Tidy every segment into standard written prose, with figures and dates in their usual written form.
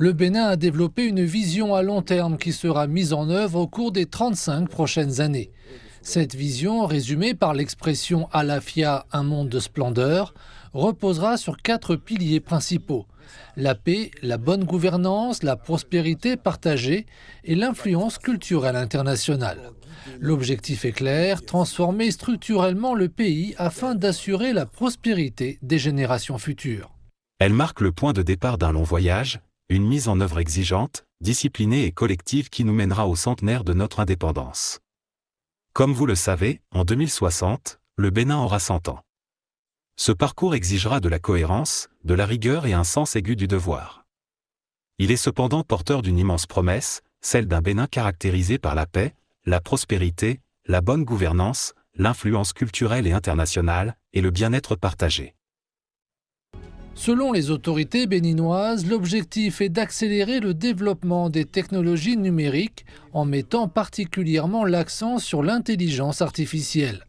Le Bénin a développé une vision à long terme qui sera mise en œuvre au cours des 35 prochaines années. Cette vision, résumée par l'expression Alafia, un monde de splendeur, reposera sur 4 piliers principaux: la paix, la bonne gouvernance, la prospérité partagée et l'influence culturelle internationale. L'objectif est clair: transformer structurellement le pays afin d'assurer la prospérité des générations futures. Elle marque le point de départ d'un long voyage, une mise en œuvre exigeante, disciplinée et collective qui nous mènera au centenaire de notre indépendance. Comme vous le savez, en 2060, le Bénin aura 100 ans. Ce parcours exigera de la cohérence, de la rigueur et un sens aigu du devoir. Il est cependant porteur d'une immense promesse, celle d'un Bénin caractérisé par la paix, la prospérité, la bonne gouvernance, l'influence culturelle et internationale, et le bien-être partagé. Selon les autorités béninoises, l'objectif est d'accélérer le développement des technologies numériques en mettant particulièrement l'accent sur l'intelligence artificielle.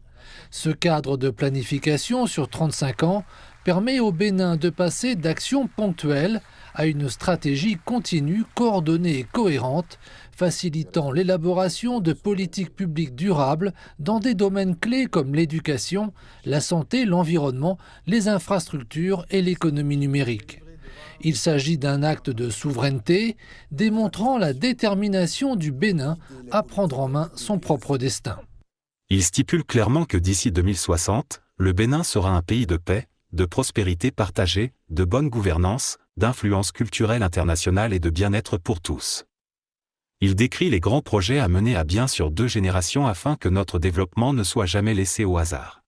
Ce cadre de planification sur 35 ans permet au Bénin de passer d'actions ponctuelles à une stratégie continue, coordonnée et cohérente, facilitant l'élaboration de politiques publiques durables dans des domaines clés comme l'éducation, la santé, l'environnement, les infrastructures et l'économie numérique. Il s'agit d'un acte de souveraineté démontrant la détermination du Bénin à prendre en main son propre destin. Il stipule clairement que d'ici 2060, le Bénin sera un pays de paix, de prospérité partagée, de bonne gouvernance, d'influence culturelle internationale et de bien-être pour tous. Il décrit les grands projets à mener à bien sur 2 générations afin que notre développement ne soit jamais laissé au hasard.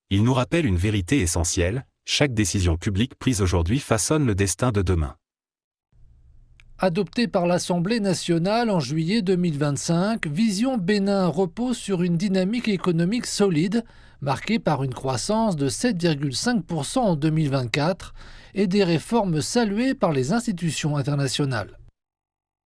Il nous rappelle une vérité essentielle: chaque décision publique prise aujourd'hui façonne le destin de demain. Adoptée par l'Assemblée nationale en juillet 2025, Vision Bénin repose sur une dynamique économique solide, marquée par une croissance de 7,5% en 2024 et des réformes saluées par les institutions internationales.